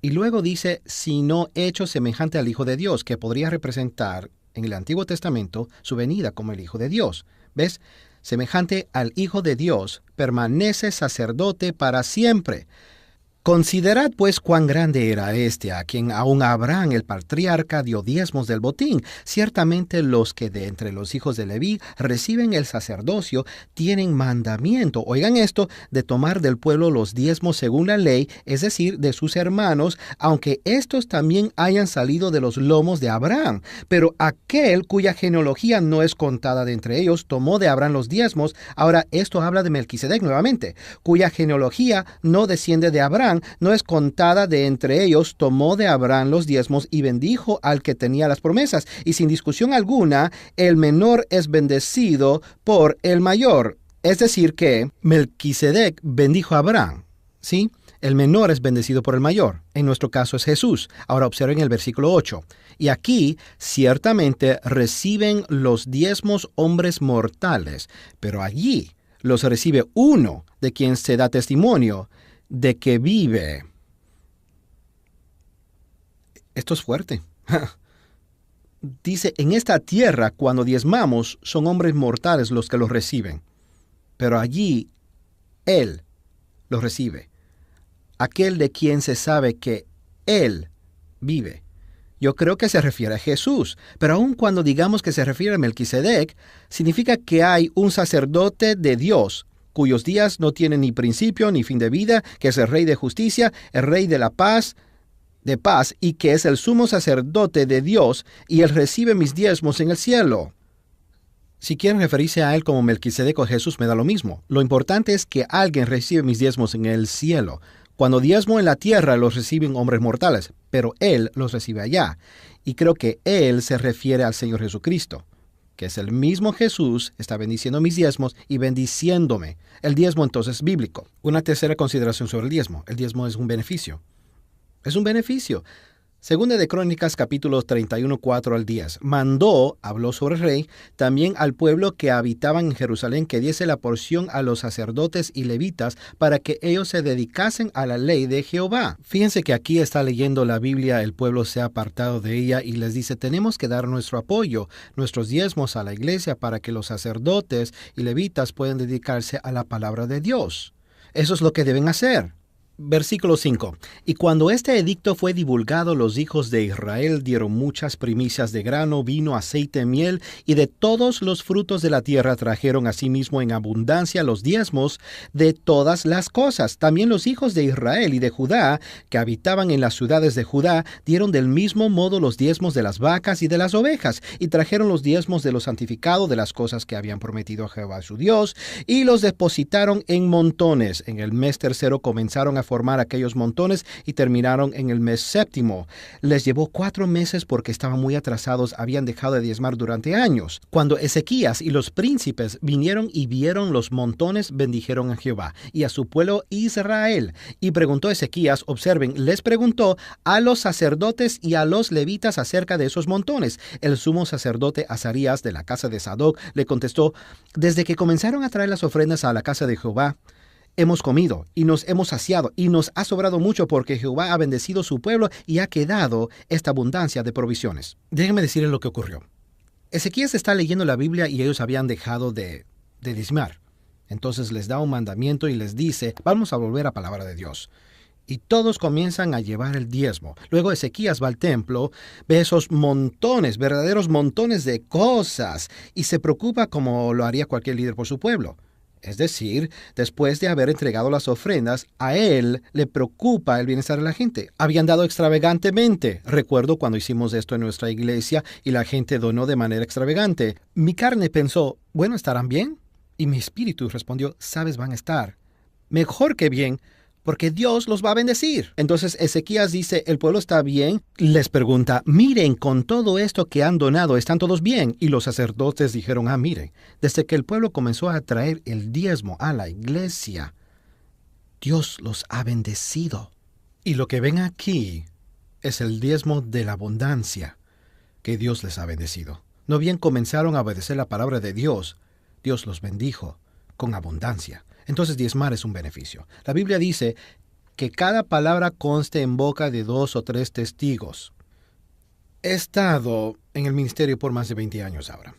Y luego dice, sino hecho semejante al Hijo de Dios, que podría representar en el Antiguo Testamento su venida como el Hijo de Dios. ¿Ves? Semejante al Hijo de Dios, permanece sacerdote para siempre. Considerad pues cuán grande era este, a quien aun Abraham el patriarca dio diezmos del botín. Ciertamente los que de entre los hijos de Leví reciben el sacerdocio tienen mandamiento, oigan esto, de tomar del pueblo los diezmos según la ley, es decir, de sus hermanos, aunque estos también hayan salido de los lomos de Abraham. Pero aquel cuya genealogía no es contada de entre ellos, tomó de Abraham los diezmos. Ahora esto habla de Melquisedec nuevamente, cuya genealogía no desciende de Abraham, no es contada de entre ellos, tomó de Abraham los diezmos y bendijo al que tenía las promesas. Y sin discusión alguna, el menor es bendecido por el mayor. Es decir que Melquisedec bendijo a Abraham, ¿sí? El menor es bendecido por el mayor. En nuestro caso es Jesús. Ahora observen el versículo 8. Y aquí ciertamente reciben los diezmos hombres mortales, pero allí los recibe uno de quien se da testimonio de que vive. Esto es fuerte. Dice, en esta tierra, cuando diezmamos, son hombres mortales los que los reciben. Pero allí, Él los recibe. Aquel de quien se sabe que Él vive. Yo creo que se refiere a Jesús, pero aun cuando digamos que se refiere a Melquisedec, significa que hay un sacerdote de Dios, cuyos días no tienen ni principio ni fin de vida, que es el Rey de justicia, el Rey de la paz, y que es el sumo sacerdote de Dios, y Él recibe mis diezmos en el cielo. Si quieren referirse a Él como Melquisedec o Jesús, me da lo mismo. Lo importante es que alguien recibe mis diezmos en el cielo. Cuando diezmo en la tierra los reciben hombres mortales, pero Él los recibe allá. Y creo que Él se refiere al Señor Jesucristo, que es el mismo Jesús, está bendiciendo mis diezmos y bendiciéndome. El diezmo entonces es bíblico. Una tercera consideración sobre el diezmo. El diezmo es un beneficio. Es un beneficio. Segunda de Crónicas, capítulos 31, 4 al 10. Habló sobre el rey, también al pueblo que habitaban en Jerusalén, que diese la porción a los sacerdotes y levitas para que ellos se dedicasen a la ley de Jehová. Fíjense que aquí está leyendo la Biblia, el pueblo se ha apartado de ella y les dice, tenemos que dar nuestro apoyo, nuestros diezmos a la iglesia para que los sacerdotes y levitas puedan dedicarse a la palabra de Dios. Eso es lo que deben hacer. Versículo 5. Y cuando este edicto fue divulgado, los hijos de Israel dieron muchas primicias de grano, vino, aceite, miel, y de todos los frutos de la tierra trajeron asimismo en abundancia los diezmos de todas las cosas. También los hijos de Israel y de Judá, que habitaban en las ciudades de Judá, dieron del mismo modo los diezmos de las vacas y de las ovejas, y trajeron los diezmos de lo santificado, de las cosas que habían prometido a Jehová su Dios, y los depositaron en montones. En el mes tercero comenzaron a formar aquellos montones y terminaron en el mes séptimo. Les llevó 4 meses porque estaban muy atrasados, habían dejado de diezmar durante años. Cuando Ezequías y los príncipes vinieron y vieron los montones, bendijeron a Jehová y a su pueblo Israel. Y preguntó Ezequías, observen, les preguntó a los sacerdotes y a los levitas acerca de esos montones. El sumo sacerdote Azarías de la casa de Sadoc le contestó, desde que comenzaron a traer las ofrendas a la casa de Jehová, hemos comido y nos hemos saciado y nos ha sobrado mucho porque Jehová ha bendecido su pueblo y ha quedado esta abundancia de provisiones. Déjenme decirles lo que ocurrió. Ezequías está leyendo la Biblia y ellos habían dejado de diezmar. Entonces les da un mandamiento y les dice, vamos a volver a palabra de Dios. Y todos comienzan a llevar el diezmo. Luego Ezequías va al templo, ve esos montones, verdaderos montones de cosas y se preocupa como lo haría cualquier líder por su pueblo. Es decir, después de haber entregado las ofrendas, a él le preocupa el bienestar de la gente. Habían dado extravagantemente. Recuerdo cuando hicimos esto en nuestra iglesia y la gente donó de manera extravagante. Mi carne pensó, bueno, ¿estarán bien? Y mi espíritu respondió, sabes, van a estar mejor que bien, porque Dios los va a bendecir. Entonces Ezequías dice, ¿el pueblo está bien? Les pregunta, miren, con todo esto que han donado, ¿están todos bien? Y los sacerdotes dijeron, miren, desde que el pueblo comenzó a traer el diezmo a la iglesia, Dios los ha bendecido. Y lo que ven aquí es el diezmo de la abundancia que Dios les ha bendecido. No bien comenzaron a obedecer la palabra de Dios, Dios los bendijo con abundancia. Entonces diezmar es un beneficio. La Biblia dice que cada palabra conste en boca de 2 o 3 testigos. He estado en el ministerio por más de 20 años ahora.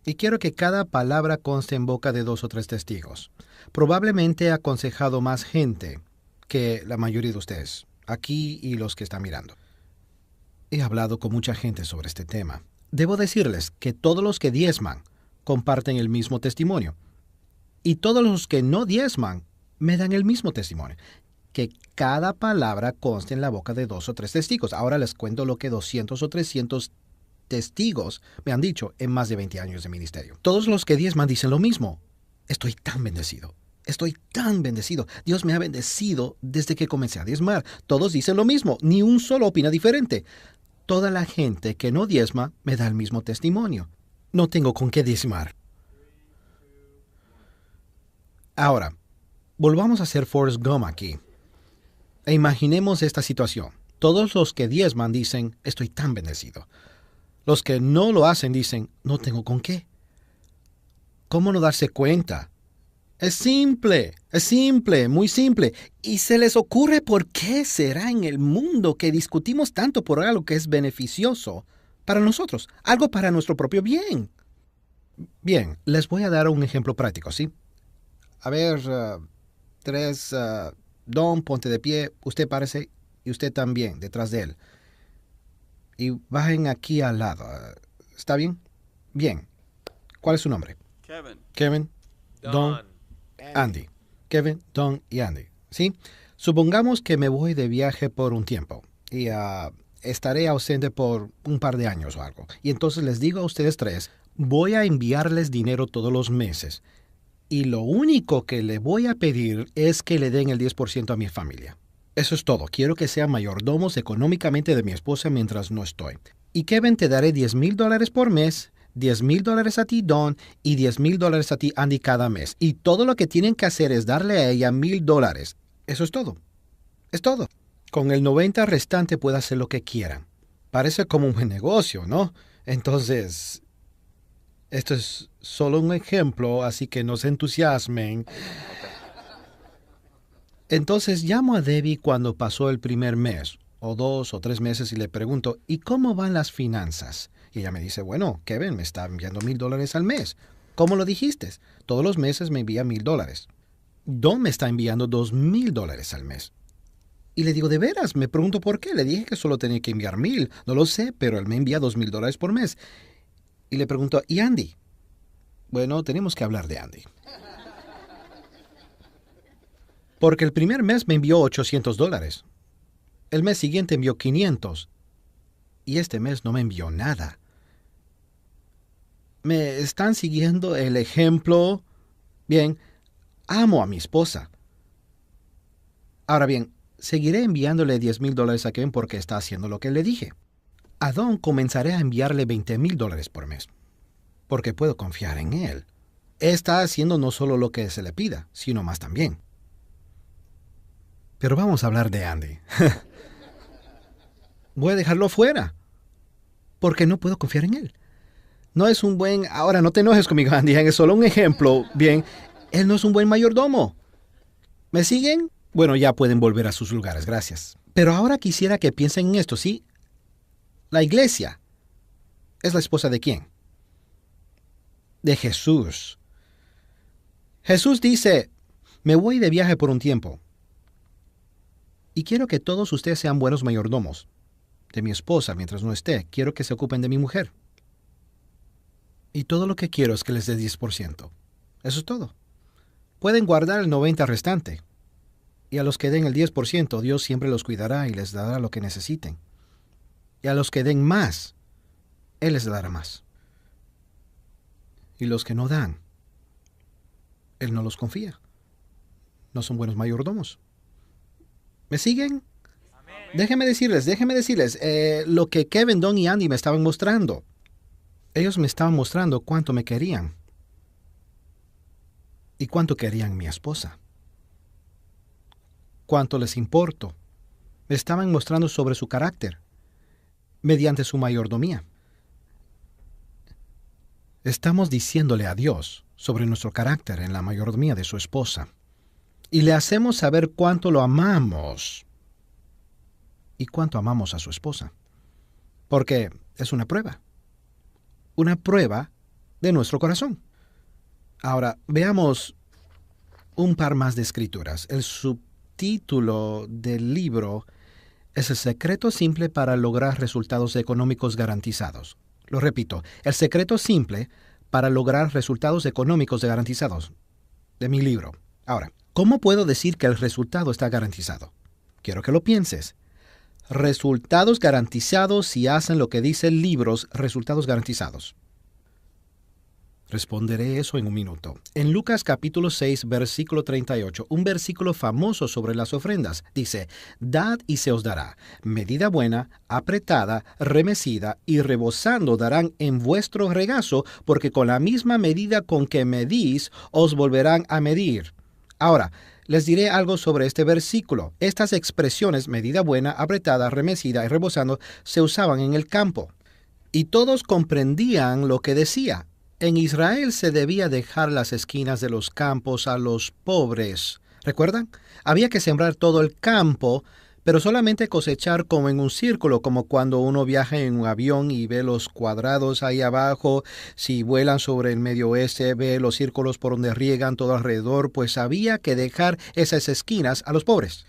Y quiero que cada palabra conste en boca de 2 o 3 testigos. Probablemente he aconsejado más gente que la mayoría de ustedes, aquí y los que están mirando. He hablado con mucha gente sobre este tema. Debo decirles que todos los que diezman comparten el mismo testimonio. Y todos los que no diezman me dan el mismo testimonio. Que cada palabra conste en la boca de 2 o 3 testigos. Ahora les cuento lo que 200 o 300 testigos me han dicho en más de 20 años de ministerio. Todos los que diezman dicen lo mismo. Estoy tan bendecido. Estoy tan bendecido. Dios me ha bendecido desde que comencé a diezmar. Todos dicen lo mismo. Ni un solo opina diferente. Toda la gente que no diezma me da el mismo testimonio. No tengo con qué diezmar. Ahora, volvamos a hacer Forrest Gump aquí. E imaginemos esta situación. Todos los que diezman dicen, estoy tan bendecido. Los que no lo hacen dicen, no tengo con qué. ¿Cómo no darse cuenta? Es simple, muy simple. Y se les ocurre por qué será en el mundo que discutimos tanto por algo que es beneficioso para nosotros, algo para nuestro propio bien. Bien, les voy a dar un ejemplo práctico, ¿sí? A ver, 3, Don, ponte de pie, usted párese y usted también, detrás de él. Y bajen aquí al lado. ¿Está bien? Bien. ¿Cuál es su nombre? Kevin, Don, Andy. Kevin, Don y Andy. ¿Sí? Supongamos que me voy de viaje por un tiempo y estaré ausente por un par de años o algo. Y entonces les digo a ustedes 3, voy a enviarles dinero todos los meses. Y lo único que le voy a pedir es que le den el 10% a mi familia. Eso es todo. Quiero que sean mayordomos económicamente de mi esposa mientras no estoy. Y Kevin, te daré $10,000 por mes, $10,000 a ti, Don, y $10,000 a ti, Andy, cada mes. Y todo lo que tienen que hacer es darle a ella $1,000. Eso es todo. Es todo. Con el 90 restante puede hacer lo que quieran. Parece como un buen negocio, ¿no? Entonces, esto es solo un ejemplo, así que no se entusiasmen. Entonces llamo a Debbie cuando pasó el primer mes, o 2 o 3 meses, y le pregunto, ¿y cómo van las finanzas? Y ella me dice, bueno, Kevin me está enviando $1,000 al mes. ¿Cómo lo dijiste? Todos los meses me envía $1,000. Don me está enviando $2,000 al mes. Y le digo, ¿de veras? Me pregunto por qué. Le dije que solo tenía que enviar 1,000. No lo sé, pero él me envía $2,000 por mes. Y le pregunto, ¿y Andy? Bueno, tenemos que hablar de Andy. Porque el primer mes me envió $800. El mes siguiente envió $500. Y este mes no me envió nada. ¿Me están siguiendo el ejemplo? Bien, amo a mi esposa. Ahora bien, seguiré enviándole $10,000 a Kevin porque está haciendo lo que le dije. A Don comenzaré a enviarle $20,000 por mes, porque puedo confiar en él. Está haciendo no solo lo que se le pida, sino más también. Pero vamos a hablar de Andy. Voy a dejarlo fuera, porque no puedo confiar en él. No es un buen... Ahora, no te enojes conmigo, Andy, es solo un ejemplo. Bien, él no es un buen mayordomo. ¿Me siguen? Bueno, ya pueden volver a sus lugares, gracias. Pero ahora quisiera que piensen en esto, ¿sí? La iglesia es la esposa ¿de quién? De Jesús. Jesús dice, me voy de viaje por un tiempo. Y quiero que todos ustedes sean buenos mayordomos de mi esposa mientras no esté. Quiero que se ocupen de mi mujer. Y todo lo que quiero es que les dé 10%. Eso es todo. Pueden guardar el 90% restante. Y a los que den el 10%, Dios siempre los cuidará y les dará lo que necesiten. Y a los que den más, Él les dará más. Y los que no dan, Él no los confía. No son buenos mayordomos. ¿Me siguen? Déjenme decirles, lo que Kevin, Don y Andy me estaban mostrando. Ellos me estaban mostrando cuánto me querían. Y cuánto querían mi esposa. Cuánto les importo. Me estaban mostrando sobre su carácter, mediante su mayordomía. Estamos diciéndole a Dios sobre nuestro carácter en la mayordomía de su esposa. y le hacemos saber cuánto lo amamos y cuánto amamos a su esposa. Porque es una prueba de nuestro corazón. Ahora, veamos un par más de escrituras. El subtítulo del libro es El secreto simple para lograr resultados económicos garantizados. Lo repito, el secreto simple para lograr resultados económicos garantizados, de mi libro. Ahora, ¿cómo puedo decir que el resultado está garantizado? Quiero que lo pienses. Resultados garantizados si hacen lo que dice el libro, resultados garantizados. Responderé eso en un minuto. En Lucas capítulo 6, versículo 38, un versículo famoso sobre las ofrendas, dice: «Dad y se os dará, medida buena, apretada, remecida y rebosando darán en vuestro regazo, porque con la misma medida con que medís, os volverán a medir». Ahora, les diré algo sobre este versículo. Estas expresiones, medida buena, apretada, remecida y rebosando, se usaban en el campo. Y todos comprendían lo que decía. En Israel se debía dejar las esquinas de los campos a los pobres. ¿Recuerdan? Había que sembrar todo el campo, pero solamente cosechar como en un círculo, como cuando uno viaja en un avión y ve los cuadrados ahí abajo. Si vuelan sobre el medio oeste, ve los círculos por donde riegan todo alrededor, pues había que dejar esas esquinas a los pobres.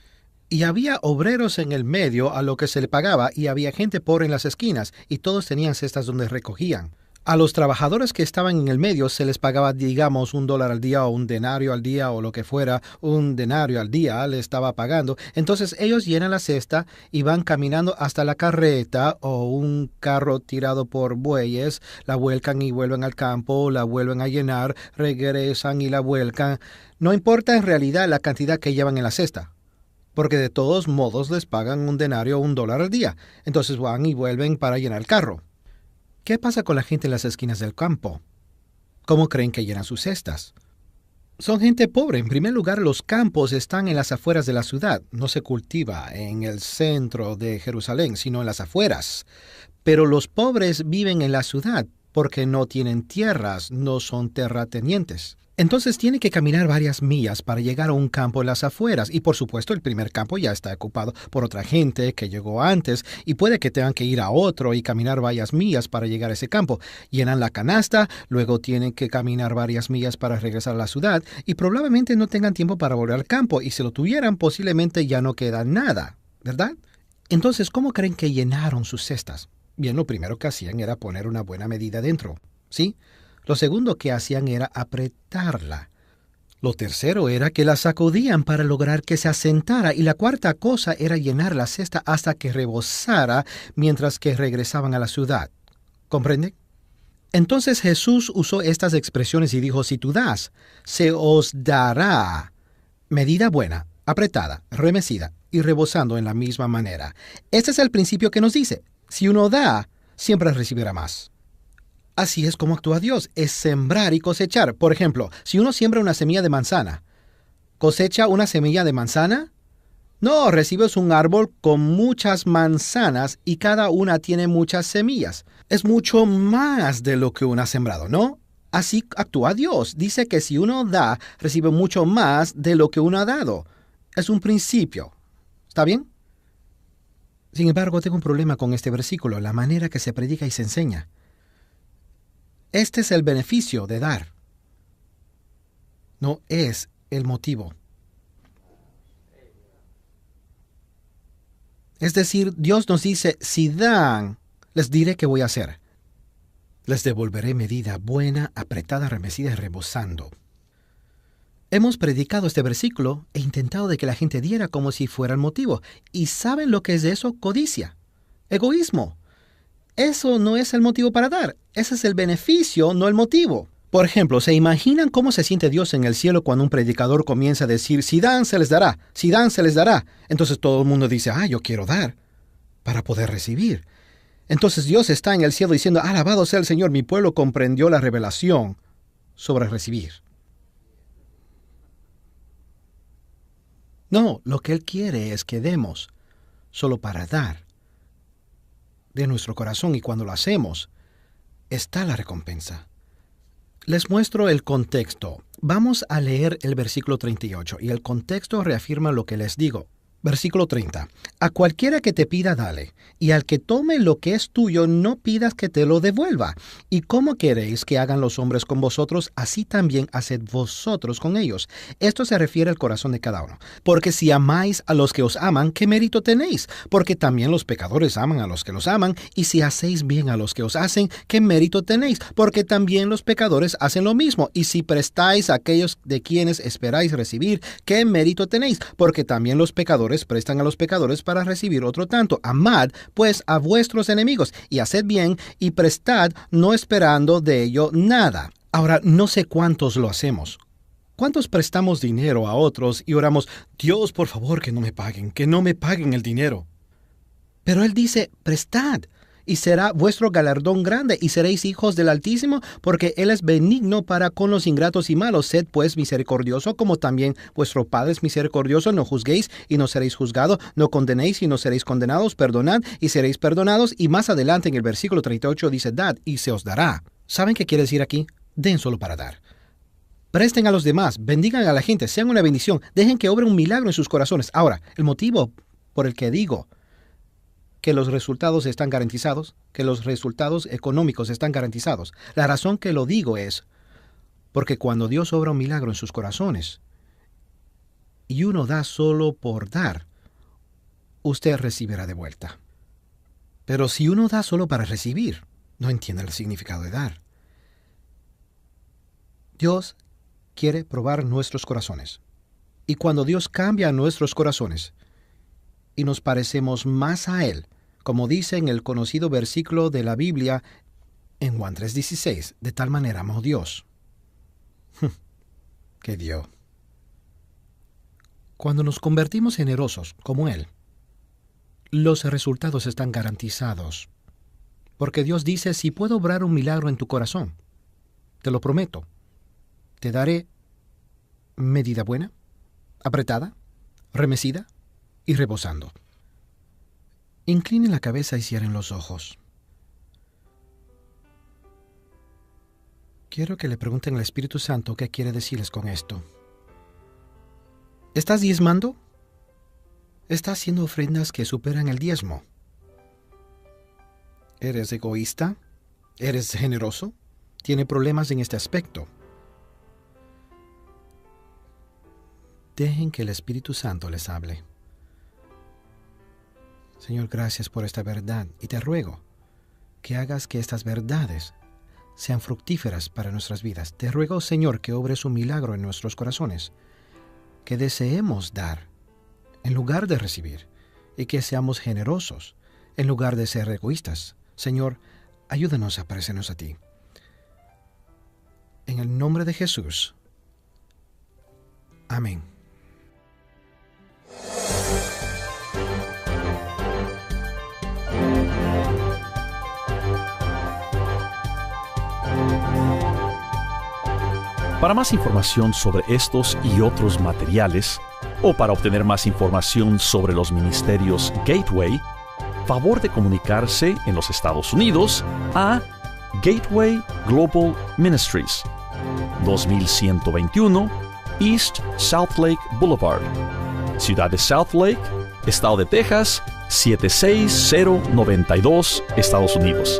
Y había obreros en el medio a lo que se le pagaba, y había gente pobre en las esquinas, y todos tenían cestas donde recogían. A los trabajadores que estaban en el medio se les pagaba, digamos, $1 al día o un denario al día o lo que fuera. Un denario al día le estaba pagando. Entonces ellos llenan la cesta y van caminando hasta la carreta o un carro tirado por bueyes. La vuelcan y vuelven al campo, la vuelven a llenar, regresan y la vuelcan. No importa en realidad la cantidad que llevan en la cesta, porque de todos modos les pagan un denario o $1 al día. Entonces van y vuelven para llenar el carro. ¿Qué pasa con la gente en las esquinas del campo? ¿Cómo creen que llenan sus cestas? Son gente pobre. En primer lugar, los campos están en las afueras de la ciudad. No se cultiva en el centro de Jerusalén, sino en las afueras. Pero los pobres viven en la ciudad porque no tienen tierras, no son terratenientes. Entonces tiene que caminar varias millas para llegar a un campo en las afueras. Y por supuesto el primer campo ya está ocupado por otra gente que llegó antes y puede que tengan que ir a otro y caminar varias millas para llegar a ese campo. Llenan la canasta, luego tienen que caminar varias millas para regresar a la ciudad y probablemente no tengan tiempo para volver al campo, y si lo tuvieran posiblemente ya no queda nada, ¿verdad? Entonces, ¿cómo creen que llenaron sus cestas? Bien, lo primero que hacían era poner una buena medida dentro, ¿sí? Lo segundo que hacían era apretarla. Lo tercero era que la sacudían para lograr que se asentara. Y la cuarta cosa era llenar la cesta hasta que rebosara mientras que regresaban a la ciudad. ¿Comprenden? Entonces Jesús usó estas expresiones y dijo: si tú das, se os dará. Medida buena, apretada, remecida y rebosando en la misma manera. Este es el principio que nos dice: si uno da, siempre recibirá más. Así es como actúa Dios, es sembrar y cosechar. Por ejemplo, si uno siembra una semilla de manzana, ¿cosecha una semilla de manzana? No, recibes un árbol con muchas manzanas y cada una tiene muchas semillas. Es mucho más de lo que uno ha sembrado, ¿no? Así actúa Dios. Dice que si uno da, recibe mucho más de lo que uno ha dado. Es un principio. ¿Está bien? Sin embargo, tengo un problema con este versículo, la manera que se predica y se enseña. Este es el beneficio de dar. No es el motivo. Es decir, Dios nos dice: si dan, les diré qué voy a hacer. Les devolveré medida buena, apretada, remecida y rebosando. Hemos predicado este versículo e intentado de que la gente diera como si fuera el motivo. ¿Y saben lo que es eso? Codicia. Egoísmo. Eso no es el motivo para dar. Ese es el beneficio, no el motivo. Por ejemplo, ¿se imaginan cómo se siente Dios en el cielo cuando un predicador comienza a decir: si dan, se les dará, si dan, se les dará? Entonces todo el mundo dice: yo quiero dar para poder recibir. Entonces Dios está en el cielo diciendo: alabado sea el Señor, mi pueblo comprendió la revelación sobre recibir. No, lo que Él quiere es que demos solo para dar de nuestro corazón, y cuando lo hacemos, está la recompensa. Les muestro el contexto. Vamos a leer el versículo 38 y el contexto reafirma lo que les digo. Versículo 30. A cualquiera que te pida, dale, y al que tome lo que es tuyo, no pidas que te lo devuelva. Y como queréis que hagan los hombres con vosotros, así también haced vosotros con ellos. Esto se refiere al corazón de cada uno. Porque si amáis a los que os aman, ¿qué mérito tenéis? Porque también los pecadores aman a los que los aman, y si hacéis bien a los que os hacen, ¿qué mérito tenéis? Porque también los pecadores hacen lo mismo. Y si prestáis a aquellos de quienes esperáis recibir, ¿qué mérito tenéis? Porque también los pecadores prestan a los pecadores para recibir otro tanto. Amad, pues, a vuestros enemigos, y haced bien, y prestad, no esperando de ello nada. Ahora, no sé cuántos lo hacemos. ¿Cuántos prestamos dinero a otros y oramos, Dios, por favor, que no me paguen el dinero? Pero Él dice, prestad, y será vuestro galardón grande, y seréis hijos del Altísimo, porque Él es benigno para con los ingratos y malos. Sed pues misericordioso, como también vuestro Padre es misericordioso. No juzguéis, y no seréis juzgados. No condenéis, y no seréis condenados. Perdonad, y seréis perdonados. Y más adelante en el versículo 38 dice, dad, y se os dará. ¿Saben qué quiere decir aquí? Den solo para dar. Presten a los demás, bendigan a la gente, sean una bendición, dejen que obre un milagro en sus corazones. Ahora, el motivo por el que digo que los resultados están garantizados, que los resultados económicos están garantizados. La razón que lo digo es porque cuando Dios obra un milagro en sus corazones y uno da solo por dar, usted recibirá de vuelta. Pero si uno da solo para recibir, no entiende el significado de dar. Dios quiere probar nuestros corazones. Y cuando Dios cambia nuestros corazones y nos parecemos más a Él, como dice en el conocido versículo de la Biblia en Juan 3:16, de tal manera amó Dios, que dio. Cuando nos convertimos generosos como Él, los resultados están garantizados. Porque Dios dice, si puedo obrar un milagro en tu corazón, te lo prometo, te daré medida buena, apretada, remecida y rebosando. Inclinen la cabeza y cierren los ojos. Quiero que le pregunten al Espíritu Santo qué quiere decirles con esto. ¿Estás diezmando? ¿Estás haciendo ofrendas que superan el diezmo? ¿Eres egoísta? ¿Eres generoso? ¿Tiene problemas en este aspecto? Dejen que el Espíritu Santo les hable. Señor, gracias por esta verdad y te ruego que hagas que estas verdades sean fructíferas para nuestras vidas. Te ruego, Señor, que obres un milagro en nuestros corazones, que deseemos dar en lugar de recibir y que seamos generosos en lugar de ser egoístas. Señor, ayúdanos a parecernos a ti. En el nombre de Jesús. Amén. Para más información sobre estos y otros materiales, o para obtener más información sobre los ministerios Gateway, favor de comunicarse en los Estados Unidos a Gateway Global Ministries, 2121 East Southlake Boulevard, Ciudad de Southlake, Estado de Texas, 76092, Estados Unidos.